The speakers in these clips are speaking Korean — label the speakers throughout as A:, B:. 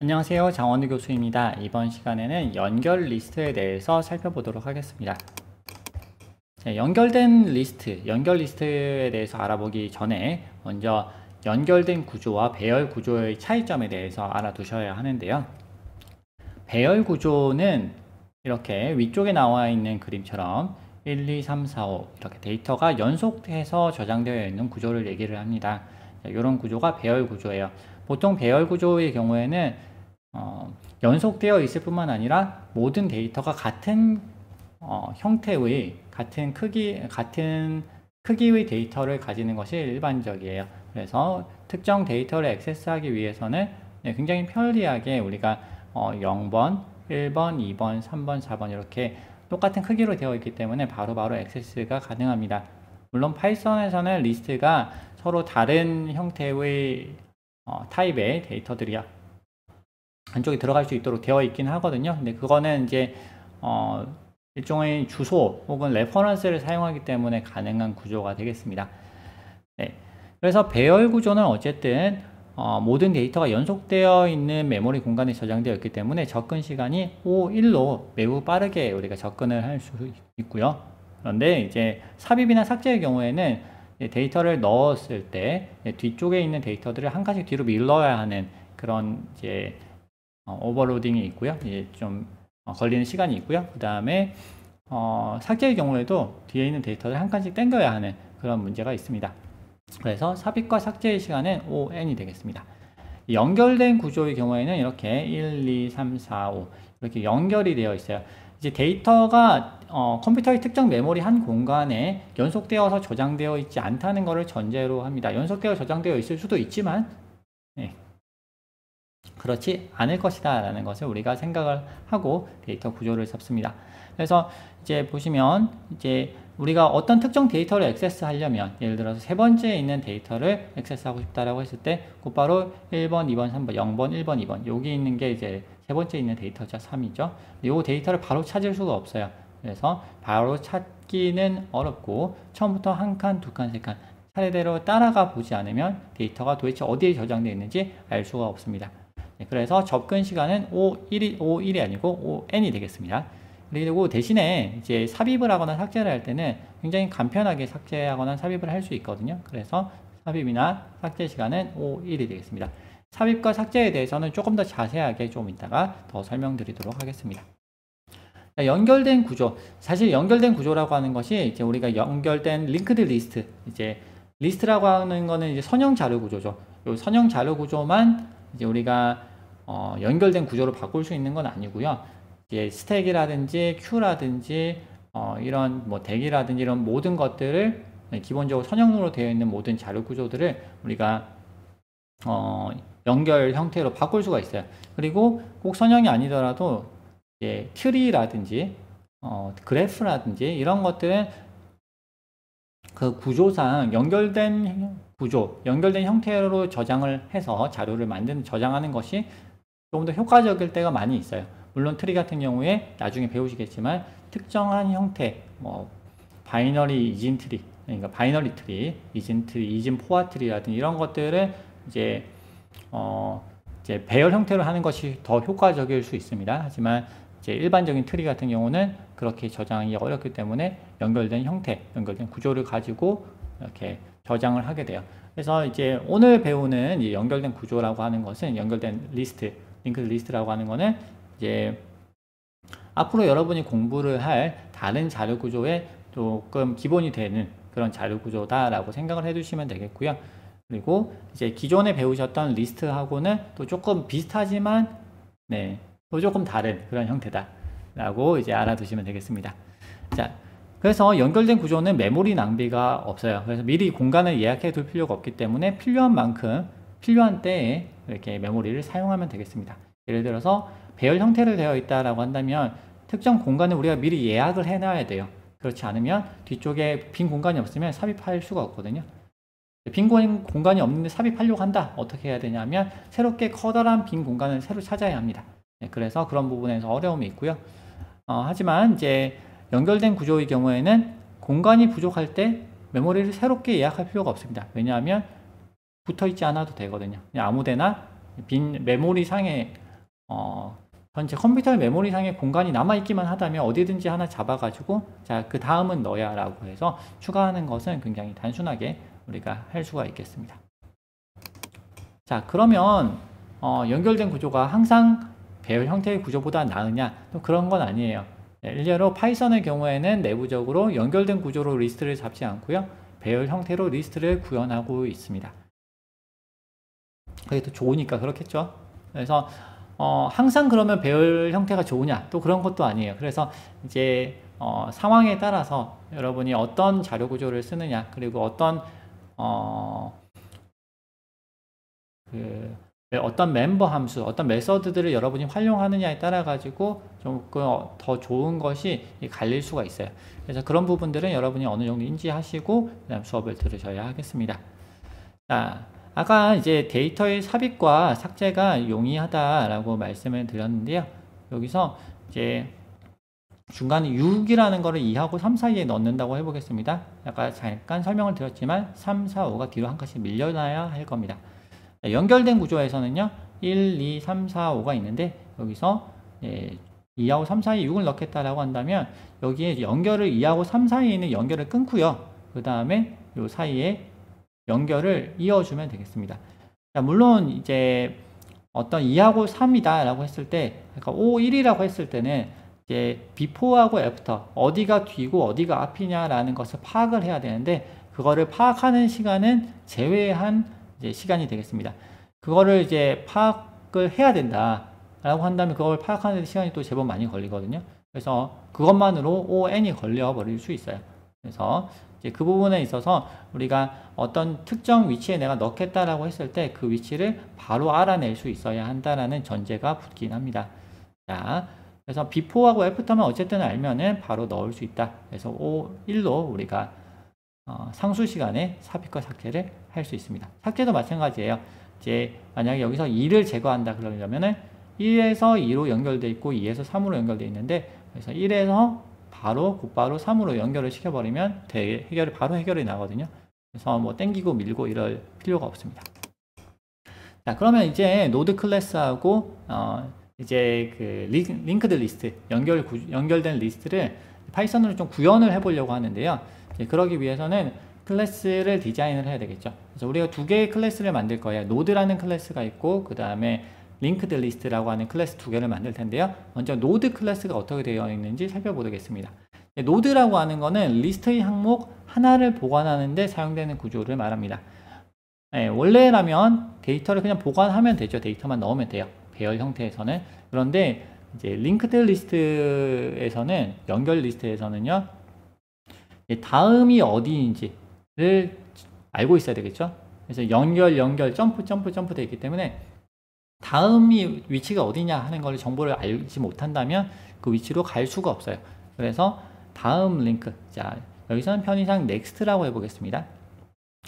A: 안녕하세요. 장원우 교수입니다. 이번 시간에는 연결 리스트에 대해서 살펴보도록 하겠습니다. 자, 연결된 리스트, 연결 리스트에 대해서 알아보기 전에 먼저 연결된 구조와 배열 구조의 차이점에 대해서 알아두셔야 하는데요. 배열 구조는 이렇게 위쪽에 나와 있는 그림처럼 1, 2, 3, 4, 5 이렇게 데이터가 연속해서 저장되어 있는 구조를 얘기를 합니다. 자, 이런 구조가 배열 구조예요. 보통 배열 구조의 경우에는 연속되어 있을 뿐만 아니라 모든 데이터가 같은 형태의 같은 크기의 데이터를 가지는 것이 일반적이에요. 그래서 특정 데이터를 액세스하기 위해서는 굉장히 편리하게 우리가 0번, 1번, 2번, 3번, 4번 이렇게 똑같은 크기로 되어 있기 때문에 바로바로 액세스가 가능합니다. 물론 파이썬에서는 리스트가 서로 다른 형태의 타입의 데이터들이 안쪽에 들어갈 수 있도록 되어 있긴 하거든요. 근데 그거는 이제 일종의 주소 혹은 레퍼런스를 사용하기 때문에 가능한 구조가 되겠습니다. 네. 그래서 배열 구조는 어쨌든 모든 데이터가 연속되어 있는 메모리 공간에 저장되어 있기 때문에 접근 시간이 O1로 매우 빠르게 우리가 접근을 할 수 있고요. 그런데 이제 삽입이나 삭제의 경우에는 데이터를 넣었을 때 뒤쪽에 있는 데이터들을 한 가지 뒤로 밀어야 하는 그런 이제 오버로딩이 있고요. 이제 좀 걸리는 시간이 있고요. 그 다음에 삭제의 경우에도 뒤에 있는 데이터를 한 칸씩 당겨야 하는 그런 문제가 있습니다. 그래서 삽입과 삭제의 시간은 ON이 되겠습니다. 연결된 구조의 경우에는 이렇게 1, 2, 3, 4, 5 이렇게 연결이 되어 있어요. 이제 데이터가 컴퓨터의 특정 메모리 한 공간에 연속되어서 저장되어 있지 않다는 것을 전제로 합니다. 연속되어 저장되어 있을 수도 있지만 그렇지 않을 것이다 라는 것을 우리가 생각을 하고 데이터 구조를 잡습니다. 그래서 이제 보시면 이제 우리가 어떤 특정 데이터를 액세스 하려면 예를 들어서 세 번째에 있는 데이터를 액세스하고 싶다라고 했을 때 곧바로 1번, 2번, 3번, 0번, 1번, 2번 여기 있는 게 이제 세 번째 있는 데이터죠. 3이죠. 이 데이터를 바로 찾을 수가 없어요. 그래서 바로 찾기는 어렵고 처음부터 한 칸, 두 칸, 세 칸 차례대로 따라가 보지 않으면 데이터가 도대체 어디에 저장되어 있는지 알 수가 없습니다. 그래서 접근 시간은 O1이 아니고 ON이 되겠습니다. 그리고 대신에 이제 삽입을 하거나 삭제를 할 때는 굉장히 간편하게 삭제하거나 삽입을 할 수 있거든요. 그래서 삽입이나 삭제 시간은 O1이 되겠습니다. 삽입과 삭제에 대해서는 조금 더 자세하게 좀 이따가 더 설명드리도록 하겠습니다. 연결된 구조. 사실 연결된 구조라고 하는 것이 이제 우리가 연결된 링크드 리스트. 이제 리스트라고 하는 거는 이제 선형 자료 구조죠. 이 선형 자료 구조만 이제 우리가 연결된 구조로 바꿀 수 있는 건 아니고요. 이제 스택이라든지 큐라든지 이런 뭐 대기라든지 이런 모든 것들을 기본적으로 선형으로 되어 있는 모든 자료 구조들을 우리가 연결 형태로 바꿀 수가 있어요. 그리고 꼭 선형이 아니더라도 이제 트리라든지 그래프라든지 이런 것들은 그 구조상 연결된 구조, 연결된 형태로 저장을 해서 자료를 저장하는 것이 조금 더 효과적일 때가 많이 있어요. 물론 트리 같은 경우에 나중에 배우시겠지만 특정한 형태, 뭐 바이너리 이진 트리, 그러니까 바이너리 트리, 이진 트리, 이진 포화 트리라든지 이런 것들은 이제 배열 형태로 하는 것이 더 효과적일 수 있습니다. 하지만 이제 일반적인 트리 같은 경우는 그렇게 저장하기 어렵기 때문에 연결된 형태, 연결된 구조를 가지고 이렇게 저장을 하게 돼요. 그래서 이제 오늘 배우는 이 연결된 구조라고 하는 것은 연결된 리스트, 링크드 리스트라고 하는 거는 이제 앞으로 여러분이 공부를 할 다른 자료 구조에 조금 기본이 되는 그런 자료 구조다라고 생각을 해두시면 되겠고요. 그리고 이제 기존에 배우셨던 리스트하고는 또 조금 비슷하지만 또 조금 다른 그런 형태다라고 이제 알아두시면 되겠습니다. 자, 그래서 연결된 구조는 메모리 낭비가 없어요. 그래서 미리 공간을 예약해 둘 필요가 없기 때문에 필요한 만큼 필요한 때에 이렇게 메모리를 사용하면 되겠습니다. 예를 들어서 배열 형태로 되어 있다라고 한다면 특정 공간을 우리가 미리 예약을 해놔야 돼요. 그렇지 않으면 뒤쪽에 빈 공간이 없으면 삽입할 수가 없거든요. 빈 공간이 없는데 삽입하려고 한다. 어떻게 해야 되냐면 새롭게 커다란 빈 공간을 새로 찾아야 합니다. 그래서 그런 부분에서 어려움이 있고요. 하지만 이제 연결된 구조의 경우에는 공간이 부족할 때 메모리를 새롭게 예약할 필요가 없습니다. 왜냐하면 붙어 있지 않아도 되거든요. 그냥 아무데나 빈 메모리 상에 전체 컴퓨터 메모리상에 공간이 남아있기만 하다면 어디든지 하나 잡아가지고 자, 그 다음은 너야 라고 해서 추가하는 것은 굉장히 단순하게 우리가 할 수가 있겠습니다. 자, 그러면 연결된 구조가 항상 배열 형태의 구조보다 나으냐? 또 그런 건 아니에요. 일례로 파이썬의 경우에는 내부적으로 연결된 구조로 리스트를 잡지 않고요. 배열 형태로 리스트를 구현하고 있습니다. 그게 더 좋으니까 그렇겠죠. 그래서 항상 그러면 배열 형태가 좋으냐? 또 그런 것도 아니에요. 그래서 이제 상황에 따라서 여러분이 어떤 자료 구조를 쓰느냐, 그리고 어떤 어떤 멤버 함수, 어떤 메서드들을 여러분이 활용하느냐에 따라 가지고 조금 더 좋은 것이 갈릴 수가 있어요. 그래서 그런 부분들은 여러분이 어느 정도 인지하시고 그다음 수업을 들으셔야 하겠습니다. 자, 아까 이제 데이터의 삽입과 삭제가 용이하다라고 말씀을 드렸는데요. 여기서 이제 중간에 6이라는 거를 2하고 3 사이에 넣는다고 해보겠습니다. 아까 잠깐 설명을 드렸지만 3, 4, 5가 뒤로 한 칸씩 밀려나야 할 겁니다. 연결된 구조에서는요 1, 2, 3, 4, 5가 있는데 여기서 2하고 3 사이에 6을 넣겠다라고 한다면 여기에 연결을 2하고 3 사이에 있는 연결을 끊고요. 그 다음에 이 사이에 연결을 이어주면 되겠습니다. 자, 물론 이제 어떤 2하고 3이다 라고 했을 때 그러니까 5, 1이라고 했을 때는 이제 before하고 after 어디가 뒤고 어디가 앞이냐라는 것을 파악을 해야 되는데 그거를 파악하는 시간은 제외한 이제 시간이 되겠습니다. 그거를 이제 파악을 해야 된다 라고 한다면 그걸 파악하는 데 시간이 또 제법 많이 걸리거든요. 그래서 그것만으로 ON이 걸려 버릴 수 있어요. 그래서 이제 그 부분에 있어서 우리가 어떤 특정 위치에 내가 넣겠다라고 했을 때 그 위치를 바로 알아낼 수 있어야 한다라는 전제가 붙긴 합니다. 자, 그래서 before하고 after만 어쨌든 알면은 바로 넣을 수 있다. 그래서 1로 우리가 상수 시간에 삽입과 삭제를 할 수 있습니다. 삭제도 마찬가지예요. 이제 만약에 여기서 2를 제거한다 그러려면은 1에서 2로 연결되어 있고 2에서 3으로 연결되어 있는데 그래서 1에서 바로 곧바로 3으로 연결을 시켜버리면 바로 해결이 나거든요. 그래서 뭐 땡기고 밀고 이럴 필요가 없습니다. 자, 그러면 이제 노드 클래스하고 이제 그 링크드 리스트 연결된 리스트를 파이썬으로 좀 구현을 해보려고 하는데요. 그러기 위해서는 클래스를 디자인을 해야 되겠죠. 그래서 우리가 두 개의 클래스를 만들 거예요. 노드라는 클래스가 있고 그 다음에 링크드 리스트라고 하는 클래스 두 개를 만들 텐데요. 먼저 노드 클래스가 어떻게 되어 있는지 살펴보겠습니다. 노드라고 하는 거는 리스트의 항목 하나를 보관하는 데 사용되는 구조를 말합니다. 원래라면 데이터를 그냥 보관하면 되죠. 데이터만 넣으면 돼요. 배열 형태에서는. 그런데 이제 링크드 리스트에서는 연결 리스트에서는요. 다음이 어디인지를 알고 있어야 되겠죠. 그래서 연결 점프 되어 있기 때문에 다음이 위치가 어디냐 하는 걸 정보를 알지 못한다면 그 위치로 갈 수가 없어요. 그래서 다음 링크, 자 여기서는 편의상 next라고 해보겠습니다.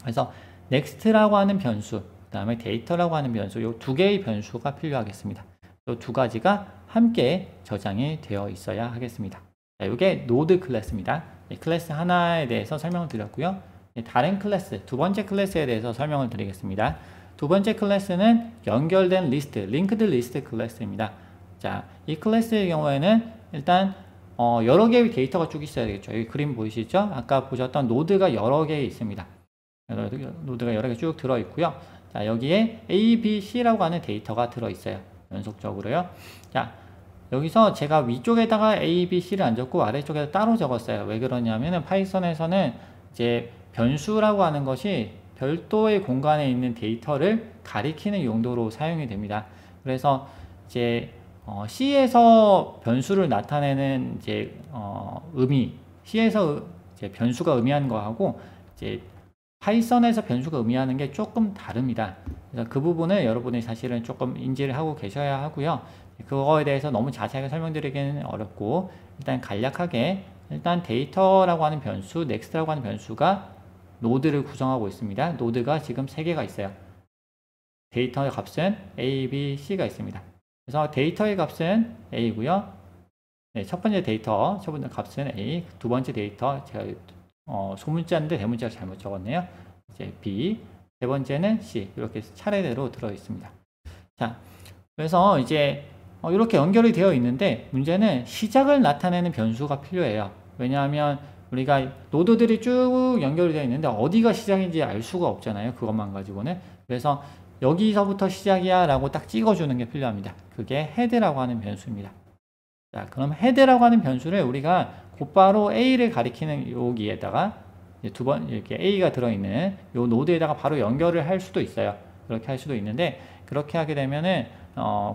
A: 그래서 next라고 하는 변수, 그 다음에 데이터라고 하는 변수, 이 두 개의 변수가 필요하겠습니다. 이 두 가지가 함께 저장이 되어 있어야 하겠습니다. 자, 이게 노드 클래스입니다. 클래스 하나에 대해서 설명을 드렸고요. 다른 클래스, 두 번째 클래스에 대해서 설명을 드리겠습니다. 두 번째 클래스는 연결된 리스트, 링크드 리스트 클래스입니다. 자, 이 클래스의 경우에는 일단 여러 개의 데이터가 쭉 있어야 되겠죠. 여기 그림 보이시죠? 아까 보셨던 노드가 여러 개 있습니다. 노드가 여러 개 쭉 들어있고요. 자, 여기에 A, B, C라고 하는 데이터가 들어있어요. 연속적으로요. 자, 여기서 제가 위쪽에다가 A, B, C를 안 적고 아래쪽에다 따로 적었어요. 왜 그러냐면은 파이썬에서는 이제 변수라고 하는 것이 별도의 공간에 있는 데이터를 가리키는 용도로 사용이 됩니다. 그래서 이제 C에서 변수를 나타내는 이제 의미, C에서 이제 변수가 의미하는 거하고 이제 파이썬에서 변수가 의미하는 게 조금 다릅니다. 그래서 그 부분을 여러분이 사실은 조금 인지를 하고 계셔야 하고요. 그거에 대해서 너무 자세하게 설명드리기는 어렵고 일단 간략하게 일단 데이터라고 하는 변수, 넥스트라고 하는 변수가 노드를 구성하고 있습니다. 노드가 지금 3개가 있어요. 데이터의 값은 A, B, C가 있습니다. 그래서 데이터의 값은 A고요. 네, 첫 번째 값은 A, 두 번째 데이터 제가 소문자인데 대문자를 잘못 적었네요. 이제 B, 세 번째는 C 이렇게 차례대로 들어 있습니다. 자, 그래서 이제 이렇게 연결이 되어 있는데 문제는 시작을 나타내는 변수가 필요해요. 왜냐하면 우리가 노드들이 쭉 연결이 되어 있는데 어디가 시작인지 알 수가 없잖아요. 그것만 가지고는. 그래서 여기서부터 시작이야 라고 딱 찍어주는 게 필요합니다. 그게 헤드라고 하는 변수입니다. 자, 그럼 헤드라고 하는 변수를 우리가 곧바로 A를 가리키는 여기에다가 이렇게 A가 들어있는 요 노드에다가 바로 연결을 할 수도 있어요. 그렇게 할 수도 있는데 그렇게 하게 되면은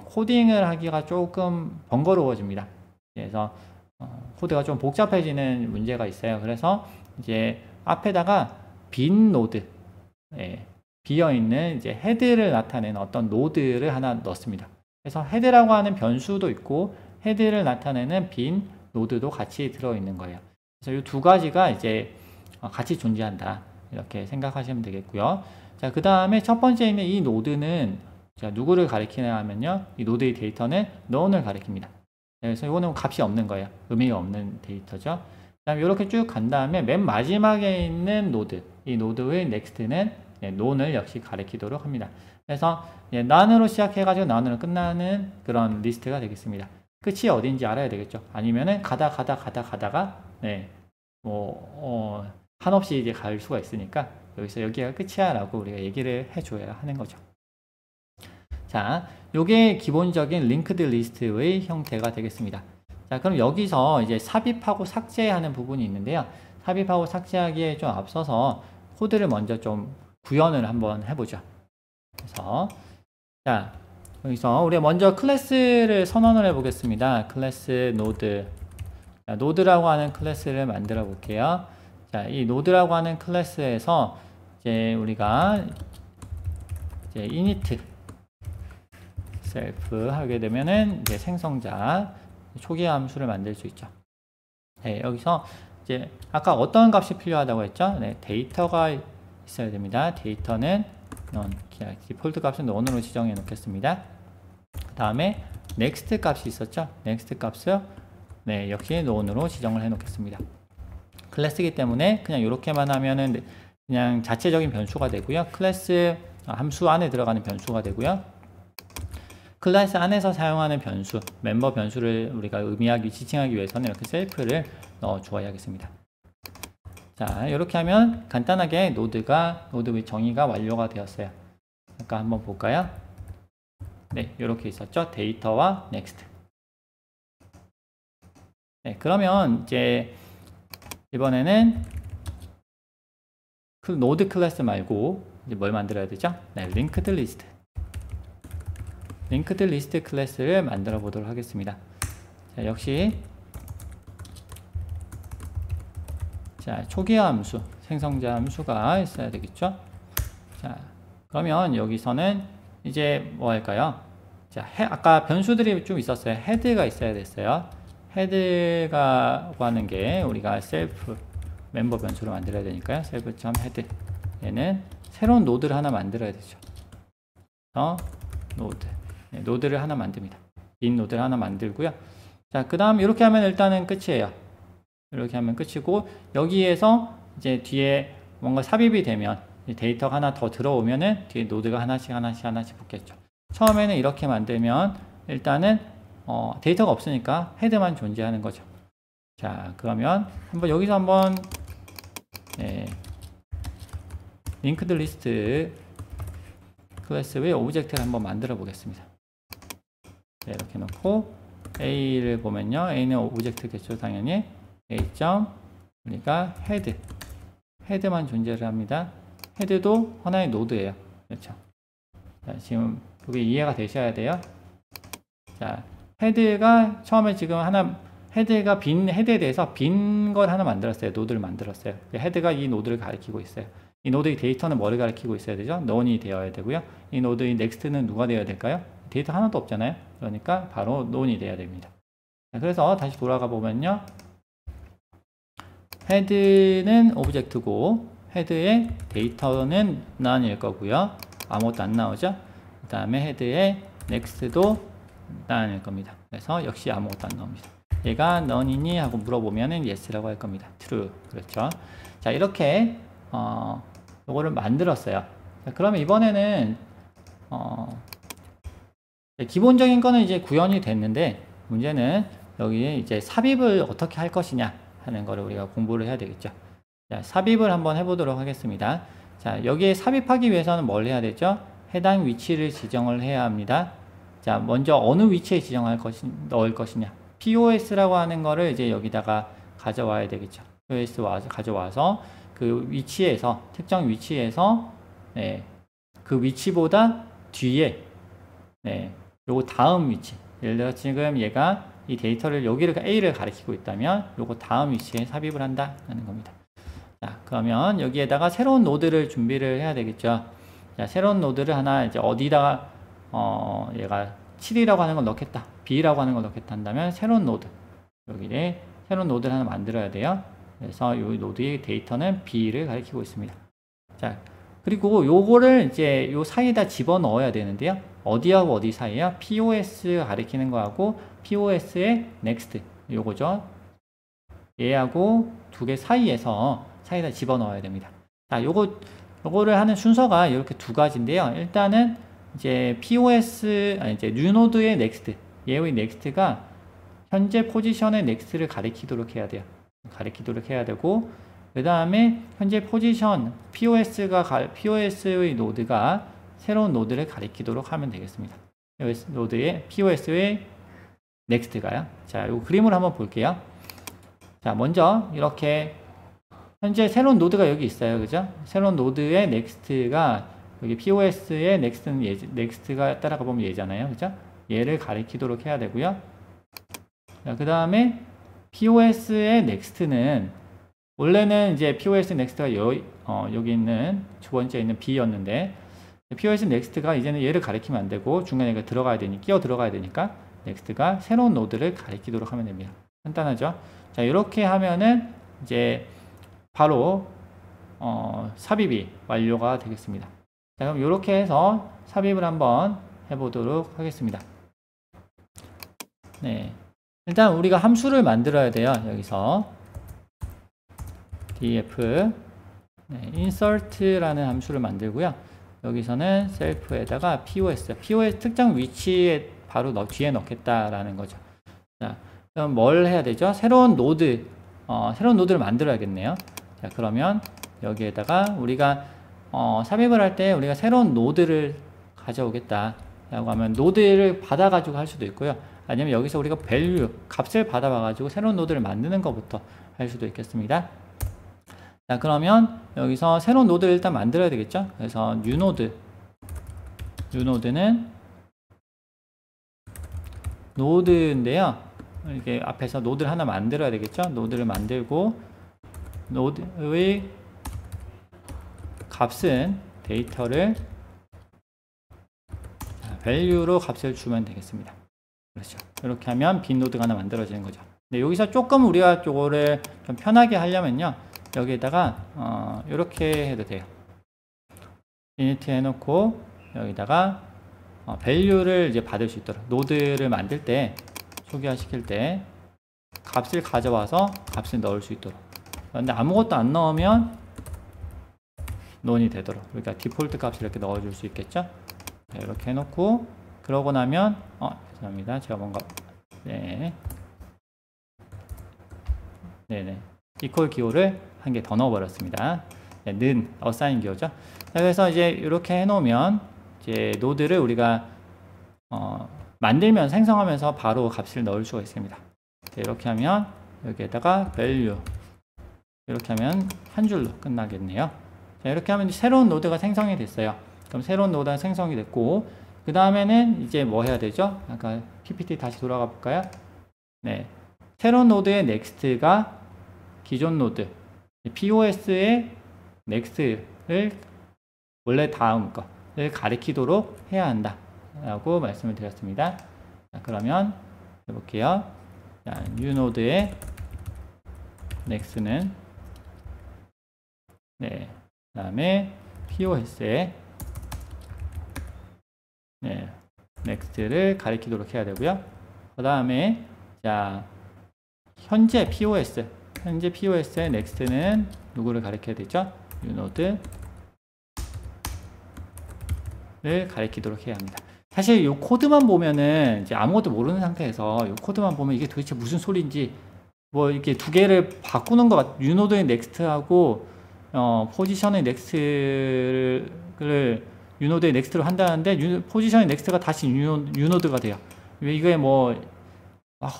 A: 코딩을 하기가 조금 번거로워집니다. 그래서 코드가 좀 복잡해지는 문제가 있어요. 그래서 이제 앞에다가 빈 노드, 비어있는 이제 헤드를 나타내는 어떤 노드를 하나 넣습니다. 그래서 헤드라고 하는 변수도 있고 헤드를 나타내는 빈 노드도 같이 들어있는 거예요. 그래서 이 두 가지가 이제 같이 존재한다. 이렇게 생각하시면 되겠고요. 자, 그 다음에 첫 번째 있는 이 노드는 자, 누구를 가리키냐 하면요. 이 노드의 데이터는 none을 가리킵니다. 그래서 이거는 값이 없는 거예요. 의미가 없는 데이터죠. 그 다음에 이렇게 쭉 간 다음에 맨 마지막에 있는 노드, 이 노드의 next는 none을 역시 가리키도록 합니다. 그래서 none으로 시작해가지고 none으로 끝나는 그런 리스트가 되겠습니다. 끝이 어딘지 알아야 되겠죠. 아니면은 가다가 한없이 이제 갈 수가 있으니까 여기서 여기가 끝이야 라고 우리가 얘기를 해줘야 하는 거죠. 자, 요게 기본적인 링크드 리스트의 형태가 되겠습니다. 자, 그럼 여기서 이제 삽입하고 삭제하는 부분이 있는데요. 삽입하고 삭제하기에 좀 앞서서 코드를 먼저 좀 구현을 한번 해보죠. 그래서 자, 여기서 우리가 먼저 클래스를 선언을 해보겠습니다. 클래스 노드. 자, 노드라고 하는 클래스를 만들어 볼게요. 자, 이 노드라고 하는 클래스에서 이제 우리가 이제 init self 하게 되면은 이제 생성자 초기 함수를 만들 수 있죠. 네, 여기서 이제 아까 어떤 값이 필요하다고 했죠? 네, 데이터가 있어야 됩니다. 데이터는 none, 디폴트 값은 none으로 지정해 놓겠습니다. 그 다음에 next 값이 있었죠? next 값을 네, 역시 none으로 지정을 해 놓겠습니다. 클래스이기 때문에 그냥 이렇게만 하면은 그냥 자체적인 변수가 되고요. 클래스 함수 안에 들어가는 변수가 되고요. 클래스 안에서 사용하는 변수, 멤버 변수를 우리가 지칭하기 위해서는 이렇게 셀프를 넣어 주어야겠습니다. 자, 이렇게 하면 간단하게 노드의 정의가 완료가 되었어요. 아까 한번 볼까요? 네, 이렇게 있었죠. 데이터와 next. 네, 그러면 이제 이번에는 노드 클래스 말고 이제 뭘 만들어야 되죠? 네, linked list. linked list 클래스를 만들어 보도록 하겠습니다. 자, 역시 자, 초기 함수, 생성자 함수가 있어야 되겠죠? 자, 그러면 여기서는 이제 뭐 할까요? 자, 아까 변수들이 좀 있었어요. 헤드가 있어야 됐어요. 헤드가 하는 게 우리가 셀프 멤버 변수를 만들어야 되니까요. self.head 얘는 새로운 노드를 하나 만들어야 되죠. 노드 노드를 하나 만듭니다. 빈 노드를 하나 만들고요. 자, 그 다음 이렇게 하면 일단은 끝이에요. 이렇게 하면 끝이고 여기에서 이제 뒤에 뭔가 삽입이 되면 데이터가 하나 더 들어오면은 뒤에 노드가 하나씩 붙겠죠. 처음에는 이렇게 만들면 일단은 데이터가 없으니까 헤드만 존재하는 거죠. 자, 그러면 여기서 한번 링크드 리스트 클래스의 오브젝트를 한번 만들어 보겠습니다. 네, 이렇게 놓고 A를 보면요. A는 오브젝트겠죠. 당연히 A. 우리가 헤드만 존재를 합니다. 헤드도 하나의 노드예요. 그렇죠. 자, 지금 그게 이해가 되셔야 돼요. 자, 헤드가 처음에 지금 헤드가 헤드에 대해서 빈 걸 하나 만들었어요. 노드를 만들었어요. 헤드가 이 노드를 가리키고 있어요. 이 노드의 데이터는 뭐를 가리키고 있어야 되죠? none이 되어야 되고요. 이 노드의 next는 누가 되어야 될까요? 데이터 하나도 없잖아요. 그러니까 바로 none이 되어야 됩니다. 자, 그래서 다시 돌아가 보면요. 헤드는 오브젝트고 헤드의 데이터는 none일 거고요. 아무것도 안 나오죠. 그 다음에 헤드의 next도 none일 겁니다. 그래서 역시 아무것도 안 나옵니다. 얘가 none이니 하고 물어보면은 yes라고 할 겁니다. true. 그렇죠. 자, 이렇게 요거를 만들었어요. 자, 그러면 이번에는 기본적인 거는 이제 구현이 됐는데 문제는 여기에 이제 삽입을 어떻게 할 것이냐 하는 거를 우리가 공부를 해야 되겠죠. 자, 삽입을 한번 해보도록 하겠습니다. 자, 여기에 삽입하기 위해서는 뭘 해야 되죠? 해당 위치를 지정을 해야 합니다. 자, 먼저 어느 위치에 넣을 것이냐. POS라고 하는 거를 이제 여기다가 가져와야 되겠죠. POS 가져와서 그 위치에서, 특정 위치에서, 네, 그 위치보다 뒤에, 네, 요거 다음 위치. 예를 들어 지금 얘가 이 데이터를 여기를 A를 가리키고 있다면 요거 다음 위치에 삽입을 한다는 겁니다. 자, 그러면 여기에다가 새로운 노드를 준비를 해야 되겠죠. 자, 새로운 노드를 하나 이제 어디다가 얘가 7이라고 하는 걸 넣겠다, B라고 하는 걸 넣겠다 한다면 새로운 노드, 여기에 새로운 노드를 하나 만들어야 돼요. 그래서 이 노드의 데이터는 B를 가리키고 있습니다. 자, 그리고 요거를 이제 요 사이에다 집어 넣어야 되는데요. 어디하고 어디 사이야? POS 가리키는 거하고 POS의 next, 요거죠. 얘하고 두 개 사이에서 사이에다 집어 넣어야 됩니다. 자, 요거를 하는 순서가 이렇게 두 가지인데요. 일단은 이제 POS, 이제 뉴노드의 next, 얘의 next가 현재 포지션의 next를 가리키도록 해야 돼요. 가리키도록 해야 되고, 그 다음에 현재 포지션 POS의 노드가 새로운 노드를 가리키도록 하면 되겠습니다. 노드의 POS의 next가요. 자, 요 그림을 한번 볼게요. 자, 먼저 이렇게 현재 새로운 노드가 여기 있어요. 그죠? 새로운 노드의 next가 여기 POS의 next가 따라가 보면 얘잖아요. 그죠? 얘를 가리키도록 해야 되고요. 자, 그 다음에 POS의 next는 원래는 이제 POS next가 여기 있는 두 번째 있는 B였는데 POS next가 이제는 얘를 가리키면 안 되고 중간에 끼어 들어가야 되니까 next가 새로운 노드를 가리키도록 하면 됩니다. 간단하죠? 자, 이렇게 하면은 이제 바로 삽입이 완료가 되겠습니다. 자, 그럼 이렇게 해서 삽입을 한번 해보도록 하겠습니다. 네, 일단 우리가 함수를 만들어야 돼요. 여기서 df insert라는 함수를 만들고요. 여기서는 셀프에다가 POS 특정 위치에 바로 뒤에 넣겠다라는 거죠. 자, 그럼 뭘 해야 되죠? 새로운 노드를 만들어야겠네요. 자, 그러면 여기에다가 우리가 삽입을 할 때 우리가 새로운 노드를 가져오겠다 라고 하면 노드를 받아 가지고 할 수도 있고요. 아니면 여기서 우리가 값을 받아 가지고 새로운 노드를 만드는 것부터 할 수도 있겠습니다. 자, 그러면 여기서 새로운 노드를 일단 만들어야 되겠죠. 그래서 뉴노드는 노드인데요. 이렇게 앞에서 노드를 하나 만들어야 되겠죠. 노드를 만들고 노드의 값은 데이터를 value로 값을 주면 되겠습니다. 그렇죠. 이렇게 하면 빈 노드가 하나 만들어지는 거죠. 근데 여기서 조금 우리가 요거를 좀 편하게 하려면요. 여기에다가 이렇게 해도 돼요. init 해놓고 여기다가 value를 이제 받을 수 있도록 노드를 만들 때 초기화시킬 때 값을 가져와서 값을 넣을 수 있도록. 그런데 아무것도 안 넣으면 논이 되도록. 그러니까 디폴트 값을 이렇게 넣어줄 수 있겠죠. 네, 이렇게 해놓고 그러고 나면 죄송합니다. 제가 뭔가 네네 이퀄 기호를 한 개 더 넣어버렸습니다. 네, 는 어사인 기호죠. 자, 그래서 이제 이렇게 해놓으면 이제 노드를 우리가 만들면 생성하면서 바로 값을 넣을 수가 있습니다. 네, 이렇게 하면 여기에다가 value 이렇게 하면 한 줄로 끝나겠네요. 자, 이렇게 하면 새로운 노드가 생성이 됐어요. 그럼 새로운 노드가 생성이 됐고 그 다음에는 이제 뭐 해야 되죠? 아까 PPT 다시 돌아가 볼까요? 네, 새로운 노드의 next가 기존 노드 POS의 next를 원래 다음 거를 가리키도록 해야 한다 라고 말씀을 드렸습니다. 자, 그러면 해볼게요. 자, 뉴노드의 next는 그 다음에 POS의 next를 가리키도록 해야 되고요. 그 다음에 자, 현재 POS의 next는 누구를 가리켜야 되죠? 뉴노드를 가리키도록 해야 합니다. 사실 이 코드만 보면은 이제 아무것도 모르는 상태에서 이 코드만 보면 이게 도대체 무슨 소리인지 뭐 이렇게 두 개를 바꾸는 것 같, 유노드의 넥스트하고 포지션의 넥스트를 유노드의 넥스트로 한다는데 포지션의 넥스트가 다시 유노드가 돼요. 이게 뭐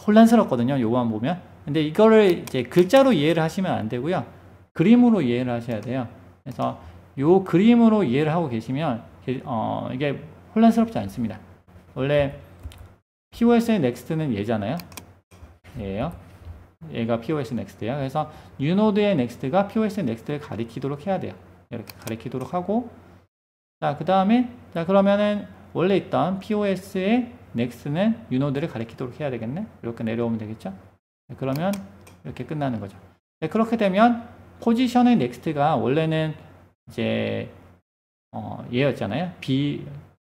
A: 혼란스럽거든요. 요거만 보면. 근데 이거를 이제 글자로 이해를 하시면 안 되고요. 그림으로 이해를 하셔야 돼요. 그래서 요 그림으로 이해를 하고 계시면 이게 혼란스럽지 않습니다. 원래 POS의 넥스트는 얘잖아요. 얘예요. 얘가 POS 넥스트예요. 그래서 유노드의 넥스트가 POS 넥스트를 가리키도록 해야 돼요. 이렇게 가리키도록 하고, 자, 그 다음에, 자, 그러면은 원래 있던 POS의 넥스트는 유노드를 가리키도록 해야 되겠네. 이렇게 내려오면 되겠죠. 그러면 이렇게 끝나는 거죠. 네, 그렇게 되면 포지션의 넥스트가 원래는 이제 얘였잖아요. B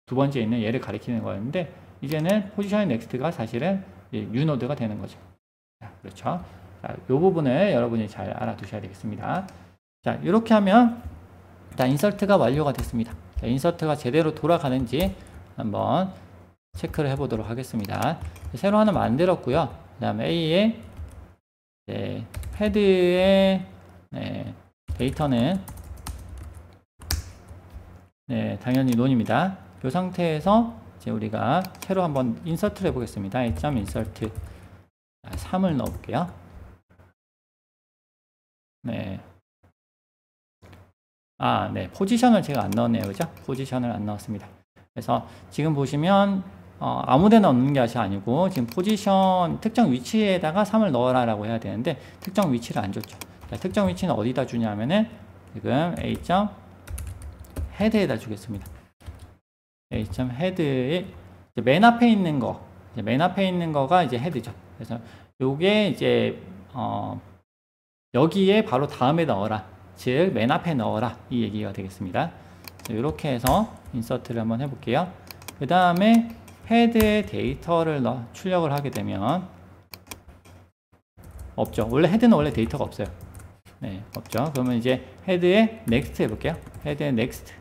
A: 두 번째 있는 얘를 가리키는 거였는데 이제는 포지션의 넥스트가 사실은 유노드가 되는 거죠. 자, 그렇죠. 자, 이 부분을 여러분이 잘 알아두셔야 되겠습니다. 자, 이렇게 하면 자, 인서트가 완료가 됐습니다. 자, 인서트가 제대로 돌아가는지 한번 체크를 해보도록 하겠습니다. 새로 하나 만들었고요. 그 다음에 A의 헤드의 데이터는 당연히 논입니다. 이 상태에서 이제 우리가 새로 한번 인서트를 해보겠습니다. insert 3을 넣어볼게요. 네. 포지션을 제가 안 넣었네요. 그죠? 포지션을 안 넣었습니다. 그래서 지금 보시면 아무 데나 넣는 게 아니고 지금 포지션 특정 위치에다가 3을 넣어라 라고 해야 되는데 특정 위치를 안 줬죠. 자, 특정 위치는 어디다 주냐면은 지금 A.헤드에다 주겠습니다. A.헤드에 맨 앞에 있는 거, 맨 앞에 있는 거가 이제 헤드죠. 그래서 요게 이제 여기에 바로 다음에 넣어라. 즉 맨 앞에 넣어라. 이 얘기가 되겠습니다. 이렇게 해서 인서트를 한번 해볼게요. 그 다음에 헤드의 데이터를 출력을 하게 되면 없죠. 원래 헤드는 원래 데이터가 없어요. 네, 없죠. 그러면 이제 헤드의 넥스트 해볼게요. 헤드의 넥스트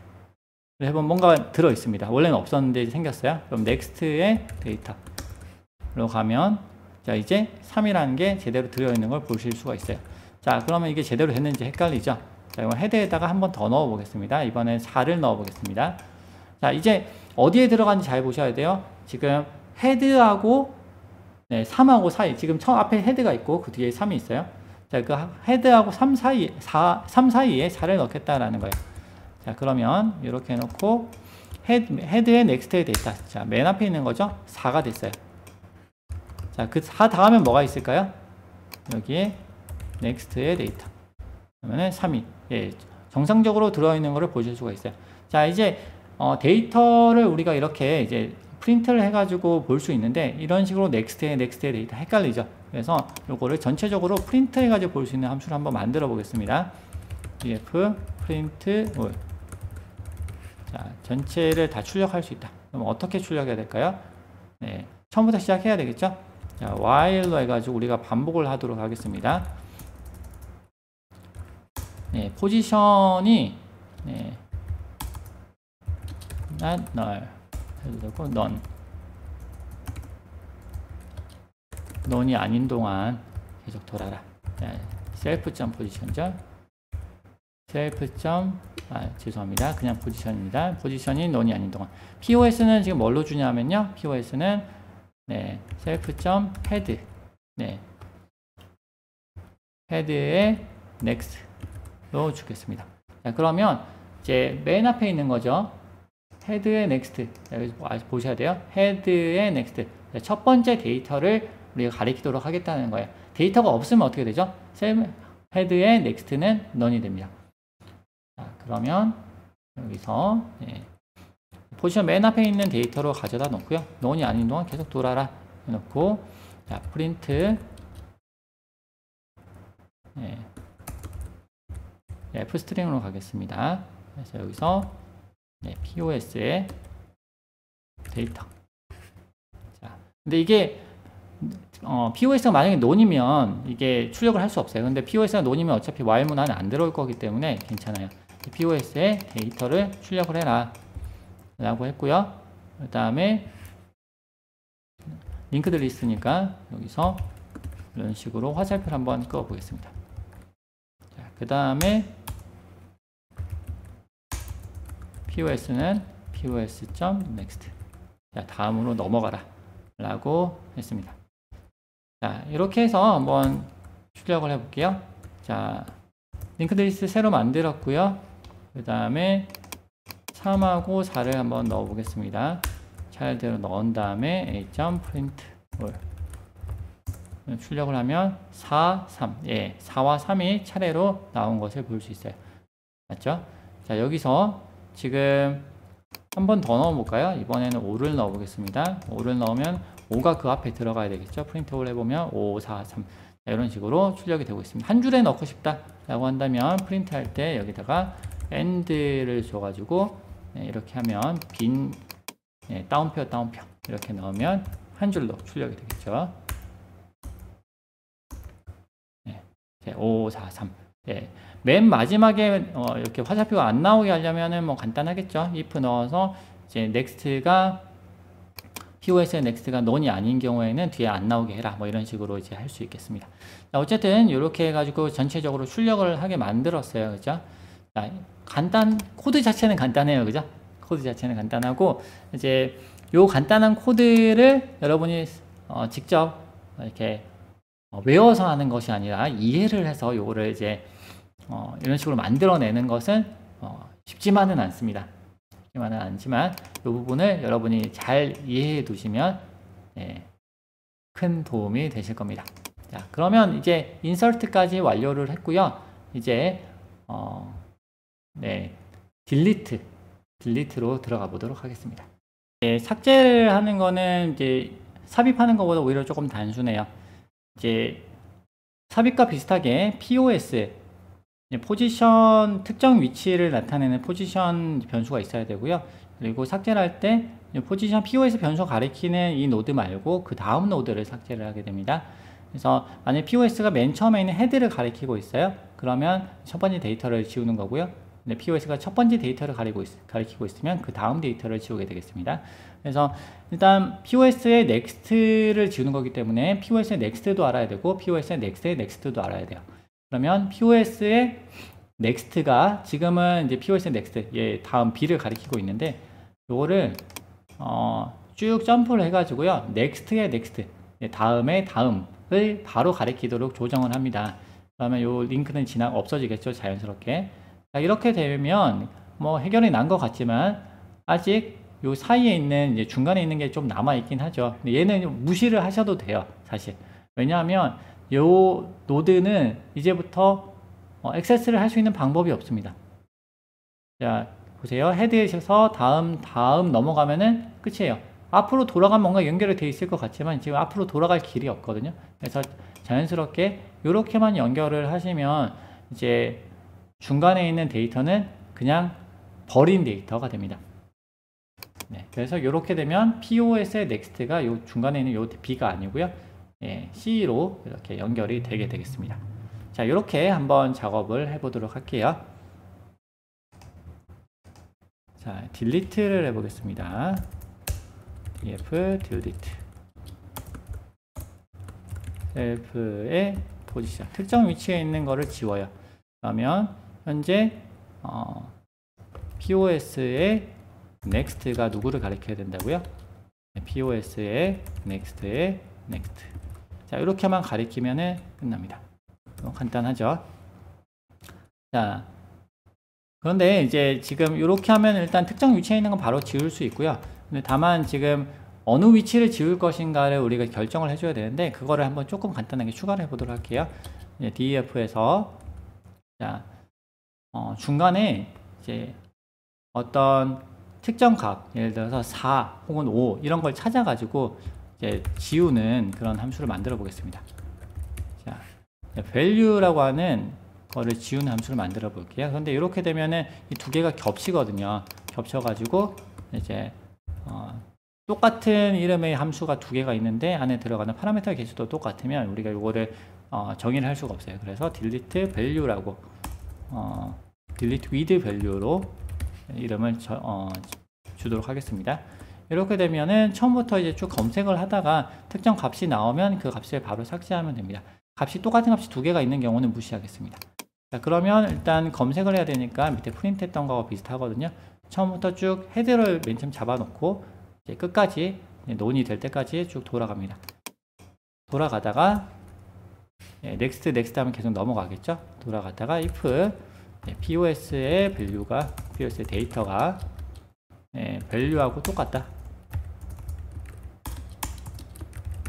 A: 해보면 뭔가 들어있습니다. 원래는 없었는데 생겼어요. 그럼 넥스트의 데이터로 가면 자, 이제 3이라는 게 제대로 들어있는 걸 보실 수가 있어요. 자, 그러면 이게 제대로 됐는지 헷갈리죠? 자, 이번 헤드에다가 한번 더 넣어 보겠습니다. 이번엔 4를 넣어 보겠습니다. 자, 이제 어디에 들어가는지 잘 보셔야 돼요. 지금 헤드하고 3하고 사이, 지금 앞에 헤드가 있고 그 뒤에 3이 있어요. 자, 그 헤드하고 3 사이에 4를 넣겠다라는 거예요. 자, 그러면 이렇게 해놓고 헤드의 넥스트의 데이터, 자, 맨 앞에 있는 거죠. 4가 됐어요. 자, 그 4 다음에 뭐가 있을까요? 여기에 넥스트의 데이터. 그러면은 3이 정상적으로 들어있는 것을 보실 수가 있어요. 자, 이제 데이터를 우리가 이렇게 이제 프린트를 해가지고 볼 수 있는데 이런 식으로 넥스트의 데이터 헷갈리죠. 그래서 요거를 전체적으로 프린트 해가지고 볼 수 있는 함수를 한번 만들어 보겠습니다. df print all. 자, 전체를 다 출력할 수 있다. 그럼 어떻게 출력해야 될까요? 네, 처음부터 시작해야 되겠죠? 자, while로 해가지고 우리가 반복을 하도록 하겠습니다. 네, 포지션이 not null 해도 되고 none. none이 아닌 동안 계속 돌아라. self.position죠. 죄송합니다. 그냥 포지션입니다. 포지션이 none이 아닌 동안. POS는 지금 뭘로 주냐면요. POS는 self.head. 헤드의 next로 주겠습니다. 자, 그러면 이제 맨 앞에 있는 거죠. 헤드의 넥스트. 여기서 보셔야 돼요. 헤드의 넥스트. 첫 번째 데이터를 우리가 가리키도록 하겠다는 거예요. 데이터가 없으면 어떻게 되죠? 헤드의 넥스트는 none이 됩니다. 자, 그러면 여기서 포지션 맨 앞에 있는 데이터로 가져다 놓고요. none이 아닌 동안 계속 돌아라 해놓고, 자, 프린트 f스트링으로 가겠습니다. 그래서 여기서 POS의 데이터. 자, 근데 이게 POS가 만약에 논이면 이게 출력을 할 수 없어요. 근데 POS가 논이면 어차피 while 문 안에 안 들어올 거기 때문에 괜찮아요. POS의 데이터를 출력을 해라 라고 했고요. 그 다음에 링크드 리스트니까 여기서 이런 식으로 화살표를 한번 그어 보겠습니다. 그 다음에 POS는 POS.next. 자, 다음으로 넘어가라 라고 했습니다. 자, 이렇게 해서 한번 출력을 해 볼게요. 자, 링크드 리스트 새로 만들었고요. 그 다음에 3하고 4를 한번 넣어 보겠습니다. 차례대로 넣은 다음에 a.print all 출력을 하면 4, 3, 4와 3이 차례로 나온 것을 볼 수 있어요. 맞죠? 자, 여기서 지금 한 번 더 넣어 볼까요? 이번에는 5를 넣어 보겠습니다. 5를 넣으면 5가 그 앞에 들어가야 되겠죠? 프린트 올 해보면 5, 4, 3 자, 이런 식으로 출력이 되고 있습니다. 한 줄에 넣고 싶다 라고 한다면 프린트 할 때 여기다가 end를 줘가지고 이렇게 하면 빈 다운표 이렇게 넣으면 한 줄로 출력이 되겠죠. 5, 4, 3 맨 마지막에 이렇게 화살표가 안 나오게 하려면은 뭐 간단하겠죠. if 넣어서 이제 next가 POS의 next가 non이 아닌 경우에는 뒤에 안 나오게 해라 뭐 이런 식으로 이제 할 수 있겠습니다. 자, 어쨌든 이렇게 해가지고 전체적으로 출력을 하게 만들었어요. 그죠? 자, 코드 자체는 간단해요. 그죠? 코드 자체는 간단하고 이제 요 간단한 코드를 여러분이 직접 이렇게 외워서 하는 것이 아니라 이해를 해서 요거를 이제 이런 식으로 만들어내는 것은 쉽지만은 않습니다. 쉽지만은 않지만 이 부분을 여러분이 잘 이해해 두시면 큰 도움이 되실 겁니다. 자, 그러면 이제 인서트까지 완료를 했고요. 이제 딜리트로 들어가 보도록 하겠습니다. 삭제를 하는 거는 이제 삽입하는 것보다 오히려 조금 단순해요. 이제 삽입과 비슷하게 POS 포지션 특정 위치를 나타내는 포지션 변수가 있어야 되고요. 그리고 삭제를 할 때 포지션 POS 변수 가리키는 이 노드 말고 그 다음 노드를 삭제를 하게 됩니다. 그래서 만약 POS가 맨 처음에 있는 헤드를 가리키고 있어요. 그러면 첫 번째 데이터를 지우는 거고요. 근데 POS가 첫 번째 데이터를 가리키고 있으면 그 다음 데이터를 지우게 되겠습니다. 그래서 일단 POS의 next를 지우는 거기 때문에 POS의 next도 알아야 되고 POS의 next의 next도 알아야 돼요. 그러면 POS의 next가 지금은 이제 POS의 next 다음 B를 가리키고 있는데 요거를 쭉 점프를 해가지고요. next의 next 다음의 다음을 바로 가리키도록 조정을 합니다. 그러면 요 링크는 없어지겠죠. 자연스럽게. 자, 이렇게 되면 뭐 해결이 난 것 같지만 아직 요 사이에 있는 이제 중간에 있는 게 좀 남아 있긴 하죠. 근데 얘는 무시를 하셔도 돼요. 사실. 왜냐하면 요 노드는 이제부터 액세스를 할 수 있는 방법이 없습니다. 자, 보세요. 헤드에서 다음 넘어가면은 끝이에요. 앞으로 돌아가면 뭔가 연결이 되어 있을 것 같지만 지금 앞으로 돌아갈 길이 없거든요. 그래서 자연스럽게 이렇게만 연결을 하시면 이제 중간에 있는 데이터는 그냥 버린 데이터가 됩니다. 그래서 이렇게 되면 POS의 next가 요 중간에 있는 요 B가 아니고요. C로 이렇게 연결이 되게 되겠습니다. 자, 이렇게 한번 작업을 해보도록 할게요. 자, 딜리트를 해보겠습니다. df delete 셀프의 포지션 특정 위치에 있는 거를 지워요. 그러면 현재 POS의 next가 누구를 가리켜야 된다고요? POS의 next의 next. 자, 이렇게만 가리키면은 끝납니다. 간단하죠? 자, 그런데 이제 지금 이렇게 하면 일단 특정 위치에 있는 건 바로 지울 수 있고요. 근데 다만 지금 어느 위치를 지울 것인가를 우리가 결정을 해줘야 되는데 그거를 한번 조금 간단하게 추가를 해보도록 할게요. DEF에서 자, 중간에 이제 어떤 특정 값, 예를 들어서 4 혹은 5 이런 걸 찾아가지고 이제 지우는 그런 함수를 만들어 보겠습니다. 자, value라고 하는 거를 지우는 함수를 만들어 볼게요. 그런데 이렇게 되면은 이 두 개가 겹치거든요. 겹쳐가지고 이제 똑같은 이름의 함수가 두 개가 있는데 안에 들어가는 파라미터 개수도 똑같으면 우리가 이거를 정의를 할 수가 없어요. 그래서 delete value라고 delete with value로 이름을 주도록 하겠습니다. 이렇게 되면은 처음부터 이제 쭉 검색을 하다가 특정 값이 나오면 그 값을 바로 삭제하면 됩니다. 값이 똑같은 값이 두 개가 있는 경우는 무시하겠습니다. 자, 그러면 일단 검색을 해야 되니까 밑에 프린트 했던 거하고 비슷하거든요. 처음부터 쭉 헤드를 맨 처음 잡아놓고 이제 끝까지 논이 될 때까지 쭉 돌아갑니다. 돌아가다가 넥스트 넥스트 하면 계속 넘어가겠죠. 돌아갔다가 if POS의 밸류가 POS의 데이터가 밸류하고 똑같다.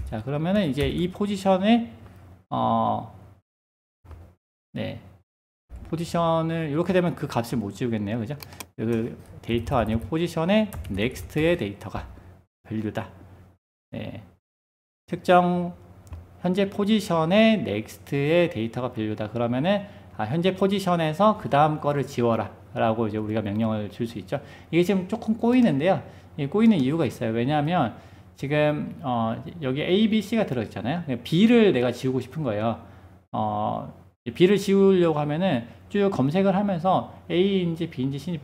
A: 자, 그러면은 이제 이 포지션에 포지션을 이렇게 되면 그 값을 못 지우겠네요. 그죠? 그 데이터 아니고 포지션에 넥스트의 데이터가 밸류다. 특정 현재 포지션에 넥스트의 데이터가 밸류다. 그러면은 현재 포지션에서 그 다음 거를 지워라 라고 이제 우리가 명령을 줄 수 있죠. 이게 지금 조금 꼬이는데요. 이 꼬이는 이유가 있어요. 왜냐하면 지금 여기 A, B, C가 들어있잖아요. B를 내가 지우고 싶은 거예요. B를 지우려고 하면은 쭉 검색을 하면서 A인지 B인지 C인지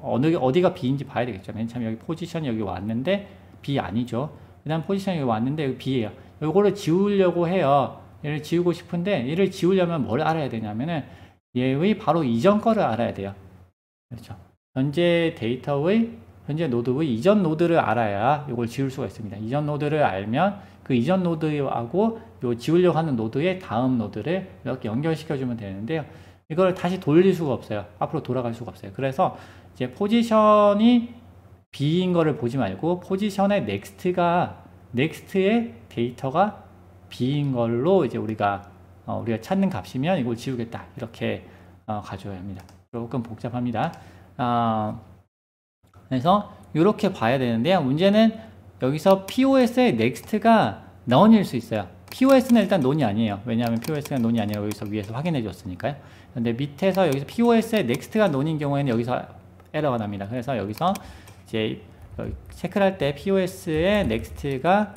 A: 어디가 B인지 봐야 되겠죠. 맨 처음 여기 포지션이 여기 왔는데 B 아니죠. 그 다음 포지션이 여기 왔는데 여기 B예요. 요거를 지우려고 해요. 얘를 지우고 싶은데 얘를 지우려면 뭘 알아야 되냐면은 얘의 바로 이전 거를 알아야 돼요. 그렇죠. 현재 노드의 이전 노드를 알아야 이걸 지울 수가 있습니다. 이전 노드를 알면 그 이전 노드하고 요 지우려고 하는 노드의 다음 노드를 이렇게 연결시켜 주면 되는데요. 이걸 다시 돌릴 수가 없어요. 앞으로 돌아갈 수가 없어요. 그래서 이제 포지션이 B인 거를 보지 말고 포지션의 넥스트의 데이터가 B인 걸로 이제 우리가 찾는 값이면 이걸 지우겠다. 이렇게 가져야 합니다. 조금 복잡합니다. 그래서 이렇게 봐야 되는데요. 문제는 여기서 POS의 넥스트가 none일 수 있어요. POS는 일단 논이 아니에요. 왜냐하면 POS가 논이 아니라고 여기서 위에서 확인해 줬으니까요. 근데 밑에서 여기서 POS의 넥스트가 논인 경우에는 여기서 에러가 납니다. 그래서 여기서 이제 체크를 할 때 POS의 넥스트가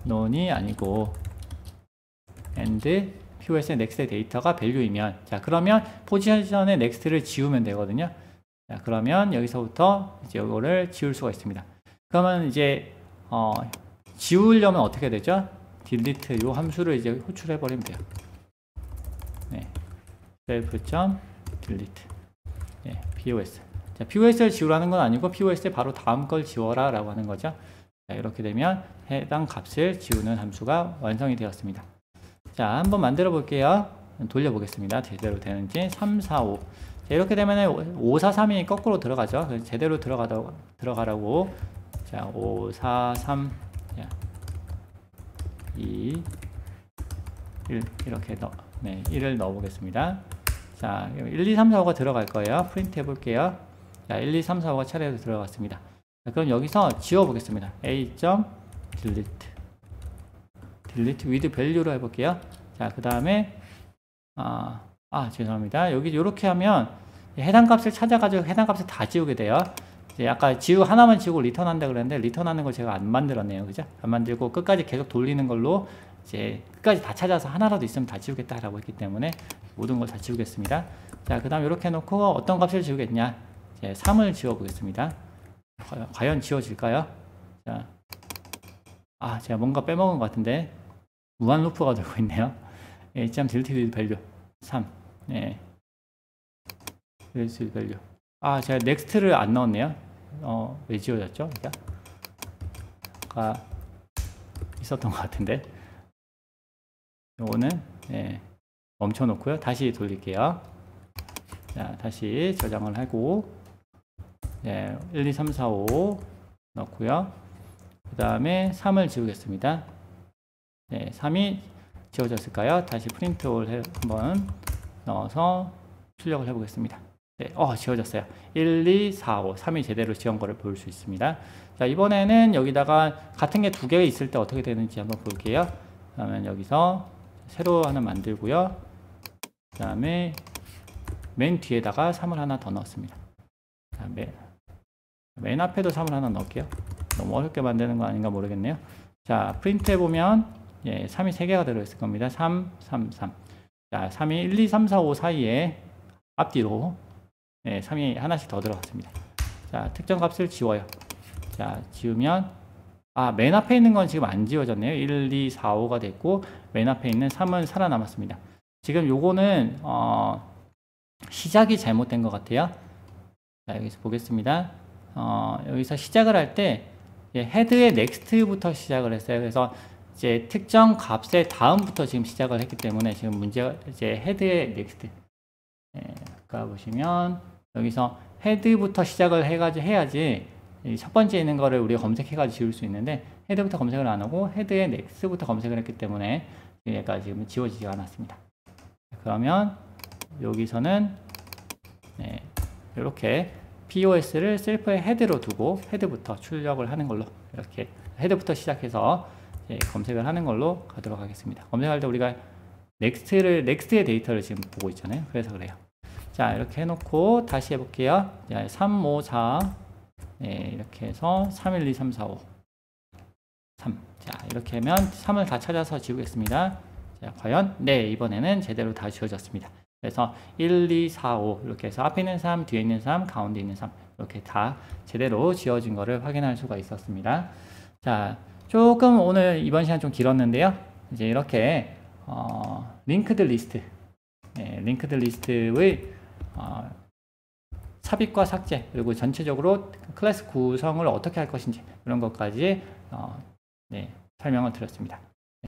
A: 논이 아니고 and POS의 넥스트의 데이터가 밸류이면, 자, 그러면 포지션의 넥스트를 지우면 되거든요. 자, 그러면 여기서부터 이제 이거를 지울 수가 있습니다. 그러면 이제 지우려면 어떻게 되죠? delete 요 함수를 이제 호출해 버리면 돼요. self.delete POS. 자, POS를 지우라는 건 아니고 POS의 바로 다음 걸 지워라 라고 하는 거죠. 자, 이렇게 되면 해당 값을 지우는 함수가 완성이 되었습니다. 자, 한번 만들어 볼게요. 돌려보겠습니다. 제대로 되는지. 3, 4, 5. 자, 이렇게 되면 5, 4, 3이 거꾸로 들어가죠. 제대로 들어가라고. 자, 5, 4, 3, 2, 1 이렇게 1을 넣어 보겠습니다. 자, 1, 2, 3, 4, 5가 들어갈 거예요. 프린트 해볼게요. 자, 1, 2, 3, 4, 5가 차례로 들어갔습니다. 자, 그럼 여기서 지워보겠습니다. a.delete delete with value로 해볼게요. 자, 그 다음에 죄송합니다. 여기 이렇게 하면 해당 값을 찾아가지고 해당 값을 다 지우게 돼요. 이제 아까 하나만 지우고 리턴한다 그랬는데 리턴하는 걸 제가 안 만들었네요. 그죠? 안 만들고 끝까지 계속 돌리는 걸로 이제 끝까지 다 찾아서 하나라도 있으면 다 지우겠다라고 했기 때문에 모든 걸 다 지우겠습니다. 자, 그 다음 이렇게 해놓고 어떤 값을 지우겠냐? 이제 3을 지워보겠습니다. 과연 지워질까요? 자, 제가 뭔가 빼먹은 것 같은데 무한 루프가 돌고 있네요. a.delete with value 3. delete with value. 제가 넥스트를 안 넣었네요. 왜 지워졌죠? 아까 있었던 것 같은데. 요거는 멈춰 놓고요. 다시 돌릴게요. 자, 다시 저장을 하고 1, 2, 3, 4, 5 넣고요. 그 다음에 3을 지우겠습니다. 3이 지워졌을까요? 다시 프린트 올 한번 넣어서 출력을 해보겠습니다. 지워졌어요. 1, 2, 4, 5, 3이 제대로 지운 거를 볼 수 있습니다. 자, 이번에는 여기다가 같은 게 두 개 있을 때 어떻게 되는지 한번 볼게요. 그러면 여기서 새로 하나 만들고요. 그 다음에 맨 뒤에다가 3을 하나 더 넣었습니다. 자, 맨 앞에도 3을 하나 넣을게요. 너무 어렵게 만드는 거 아닌가 모르겠네요. 자, 프린트 해보면 3이 3개가 들어있을 겁니다. 3, 3, 3. 자, 3이 1, 2, 3, 4, 5 사이에 앞뒤로 3이 하나씩 더 들어갔습니다. 자, 특정 값을 지워요. 자, 지우면 맨 앞에 있는 건 지금 안 지워졌네요. 1, 2, 4, 5가 됐고 맨 앞에 있는 3은 살아남았습니다. 지금 요거는 시작이 잘못된 것 같아요. 자, 여기서 보겠습니다. 여기서 시작을 할 때 헤드의 넥스트부터 시작을 했어요. 그래서 이제 특정 값의 다음부터 지금 시작을 했기 때문에 지금 문제가 이제 헤드의 넥스트. 아까 보시면 여기서 헤드부터 시작을 해가지고 해야지 첫 번째 있는 거를 우리가 검색해가지고 지울 수 있는데 헤드부터 검색을 안 하고 헤드의 넥스트부터 검색을 했기 때문에 얘가 지금 지워지지 않았습니다. 그러면 여기서는 이렇게 POS를 셀프의 헤드로 두고 헤드부터 출력을 하는 걸로 이렇게 헤드부터 시작해서 검색을 하는 걸로 가도록 하겠습니다. 검색할 때 우리가 넥스트의 데이터를 지금 보고 있잖아요. 그래서 그래요. 자, 이렇게 해놓고 다시 해볼게요. 자, 3, 5, 4 이렇게 해서 3, 1, 2, 3, 4, 5 3. 자, 이렇게 하면 3을 다 찾아서 지우겠습니다. 자, 과연 이번에는 제대로 다 지워졌습니다. 그래서 1, 2, 4, 5 이렇게 해서 앞에 있는 3, 뒤에 있는 3, 가운데 있는 3 이렇게 다 제대로 지워진 거를 확인할 수가 있었습니다. 자, 조금 오늘 이번 시간 좀 길었는데요. 이제 이렇게 링크드 리스트, 링크드 리스트의 삽입과 삭제 그리고 전체적으로 클래스 구성을 어떻게 할 것인지 이런 것까지 설명을 드렸습니다.